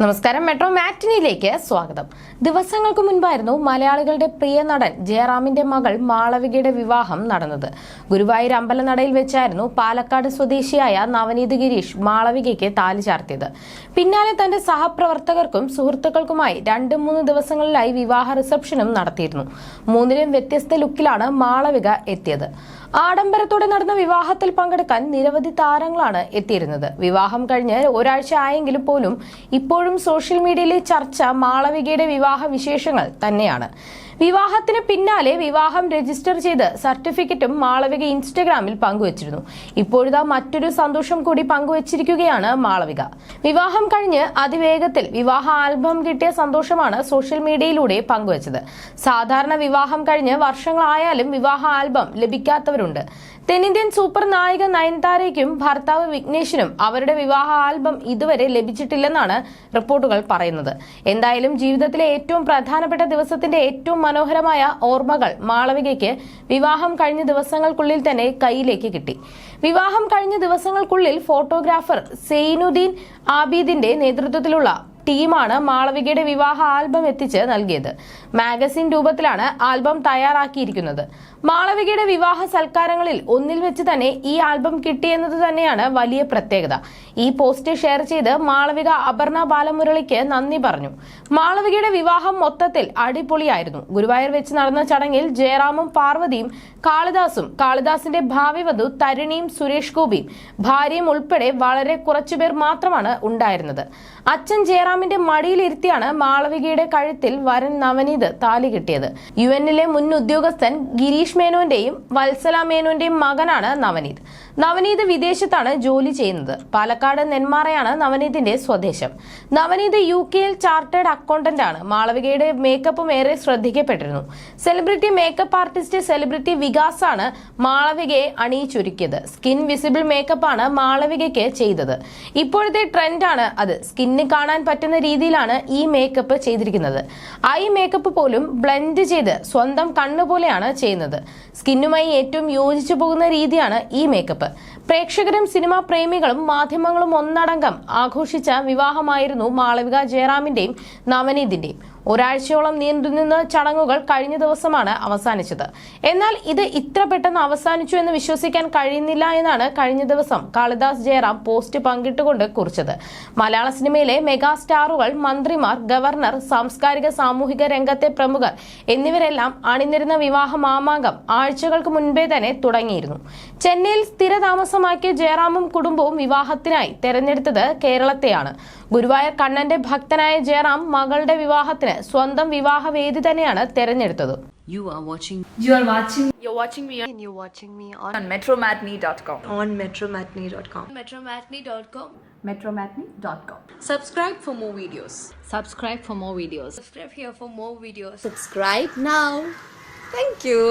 നമസ്കാരം. മെട്രോ മാറ്റിനിയിലേക്ക് സ്വാഗതം. ദിവസങ്ങൾക്ക് മുൻപായിരുന്നു മലയാളികളുടെ പ്രിയ നടൻ ജയറാമിന്റെ മകൾ മാളവികയുടെ വിവാഹം നടന്നത്. ഗുരുവായൂർ അമ്പലനടയിൽ വെച്ചായിരുന്നു പാലക്കാട് സ്വദേശിയായ നവനീത് ഗിരീഷ് മാളവികയ്ക്ക് താലി ചാർത്തിയത്. പിന്നാലെ തന്റെ സഹപ്രവർത്തകർക്കും സുഹൃത്തുക്കൾക്കുമായി 2-3 ദിവസങ്ങളിലായി വിവാഹ റിസപ്ഷനും നടത്തിയിരുന്നു. മൂന്നിലും വ്യത്യസ്ത ലുക്കിലാണ് മാളവിക എത്തിയത്. ആഡംബരത്തോടെ നടന്ന വിവാഹത്തിൽ പങ്കെടുക്കാൻ നിരവധി താരങ്ങളാണ് എത്തിയിരുന്നത്. വിവാഹം കഴിഞ്ഞ് ഒരാഴ്ച ആയെങ്കിലും പോലും ഇപ്പോഴും സോഷ്യൽ മീഡിയയിലെ ചർച്ച മാളവികയുടെ വിവാഹ വിശേഷങ്ങൾ തന്നെയാണ്. വിവാഹത്തിന് പിന്നാലെ വിവാഹം രജിസ്റ്റർ ചെയ്ത് സർട്ടിഫിക്കറ്റും മാളവിക ഇൻസ്റ്റഗ്രാമിൽ പങ്കുവച്ചിരുന്നു. ഇപ്പോഴിതാ മറ്റൊരു സന്തോഷം കൂടി പങ്കുവച്ചിരിക്കുകയാണ് മാളവിക. വിവാഹം കഴിഞ്ഞ് അതിവേഗത്തിൽ വിവാഹ ആൽബം കിട്ടിയ സന്തോഷമാണ് സോഷ്യൽ മീഡിയയിലൂടെ പങ്കുവച്ചത്. സാധാരണ വിവാഹം കഴിഞ്ഞ് വർഷങ്ങളായാലും വിവാഹ ആൽബം ലഭിക്കാത്തവരുണ്ട്. തെന്നിന്ത്യൻ സൂപ്പർ നായിക നയൻതാരയ്ക്കും ഭർത്താവ് വിഘ്നേഷിനും അവരുടെ വിവാഹ ആൽബം ഇതുവരെ ലഭിച്ചിട്ടില്ലെന്നാണ് റിപ്പോർട്ടുകൾ പറയുന്നത്. എന്തായാലും ജീവിതത്തിലെ ഏറ്റവും പ്രധാനപ്പെട്ട ദിവസത്തിന്റെ ഏറ്റവും മനോഹരമായ ഓർമ്മകൾ മാളവികയ്ക്ക് വിവാഹം കഴിഞ്ഞ ദിവസങ്ങൾക്കുള്ളിൽ തന്നെ കയ്യിലേക്ക് കിട്ടി. വിവാഹം കഴിഞ്ഞ ദിവസങ്ങൾക്കുള്ളിൽ ഫോട്ടോഗ്രാഫർ സെയ്നുദ്ദീൻ ആബിദിന്റെ നേതൃത്വത്തിലുള്ള ടീമാണ് മാളവികയുടെ വിവാഹ ആൽബം എത്തിച്ച് നൽകിയത്. മാഗസിൻ രൂപത്തിലാണ് ആൽബം തയ്യാറാക്കിയിരിക്കുന്നത്. മാളവികയുടെ വിവാഹ സൽക്കാരങ്ങളിൽ ഒന്നിൽ വെച്ച് തന്നെ ഈ ആൽബം കിട്ടിയെന്നത് തന്നെയാണ് വലിയ പ്രത്യേകത. ഈ പോസ്റ്റ് ഷെയർ ചെയ്ത് മാളവിക അപർണ ബാലമുരളിക്ക് നന്ദി പറഞ്ഞു. മാളവികയുടെ വിവാഹം മൊത്തത്തിൽ അടിപൊളിയായിരുന്നു. ഗുരുവായൂർ വെച്ച് നടന്ന ചടങ്ങിൽ ജയറാമും പാർവതിയും കാളിദാസിന്റെ ഭാവി വധു തരുണിയും സുരേഷ് ഗോപിയും ഭാര്യയും ഉൾപ്പെടെ വളരെ കുറച്ചുപേർ മാത്രമാണ് ഉണ്ടായിരുന്നത്. അച്ഛൻ ജയറാമിന്റെ മടിയിലിരുത്തിയാണ് മാളവികയുടെ കഴുത്തിൽ വരൻ നവനീത് താലി കെട്ടിയത്. UN-ലെ മുൻ ഉദ്യോഗസ്ഥൻ ഗിരീഷ് മേനോന്റെയും വത്സല മേനോന്റെയും മകനാണ് നവനീത്. നവനീത് വിദേശത്താണ് ജോലി ചെയ്യുന്നത്. പാലക്കാട് നെന്മാറയാണ് നവനീതിന്റെ സ്വദേശം. നവനീത് UK-യിൽ ചാർട്ടേഡ് അക്കൗണ്ടന്റ് ആണ്. മാളവികയുടെ മേക്കപ്പും ഏറെ ശ്രദ്ധിക്കപ്പെട്ടിരുന്നു. Celebrity makeup artist celebrity Vikas ആണ് മാളവികയെ അണിയിച്ചൊരുക്കിയത്. സ്കിൻ വിസിബിൾ മേക്കപ്പ് ആണ് മാളവികയ്ക്ക് ചെയ്തത്. ഇപ്പോഴത്തെ ട്രെൻഡാണ് അത്. സ്കിന്നിന് കാണാൻ പറ്റുന്ന രീതിയിലാണ് ഈ മേക്കപ്പ് ചെയ്തിരിക്കുന്നത്. ഐ മേക്കപ്പ് പോലും ബ്ലെൻഡ് ചെയ്ത് സ്വന്തം കണ്ണുപോലെയാണ് ചെയ്യുന്നത്. സ്കിന്നുമായി ഏറ്റവും യോജിച്ചു പോകുന്ന രീതിയാണ് ഈ മേക്കപ്പ്. പ്രേക്ഷകരും സിനിമാ പ്രേമികളും മാധ്യമങ്ങളും ഒന്നടങ്കം ആഘോഷിച്ച വിവാഹമായിരുന്നു മാളവിക ജയറാമിന്റെയും നവനീതിന്റെയും. ഒരാഴ്ചയോളം നീണ്ടുനിന്ന ചടങ്ങുകൾ കഴിഞ്ഞ ദിവസമാണ് അവസാനിച്ചത്. എന്നാൽ ഇത് ഇത്ര പെട്ടെന്ന് അവസാനിച്ചു എന്ന് വിശ്വസിക്കാൻ കഴിയുന്നില്ല എന്നാണ് കഴിഞ്ഞ ദിവസം കാളിദാസ് ജയറാം പോസ്റ്റ് പങ്കിട്ടുകൊണ്ട് കുറിച്ചത്. മലയാള സിനിമയിലെ മെഗാ സ്റ്റാറുകൾ, മന്ത്രിമാർ, ഗവർണർ, സാംസ്കാരിക സാമൂഹിക രംഗത്തെ പ്രമുഖർ എന്നിവരെല്ലാം അണിനിരുന്ന വിവാഹ മാമാങ്കം ആഴ്ചകൾക്ക് മുൻപേ തന്നെ തുടങ്ങിയിരുന്നു. ചെന്നൈയിൽ സ്ഥിരതാമസമാക്കിയ ജയറാമും കുടുംബവും വിവാഹത്തിനായി തെരഞ്ഞെടുത്തത് കേരളത്തെയാണ്. ഗുരുവായൂർ കണ്ണന്റെ ഭക്തനായ ജയറാം മകളുടെ വിവാഹത്തിന് സ്വന്തം വിവാഹ വേദി തന്നെയാണ് തെരഞ്ഞെടുത്തത്. You're watching me on metromatney.com. metromatney.com. Subscribe for more videos. Subscribe here for more videos. Subscribe now. Thank you.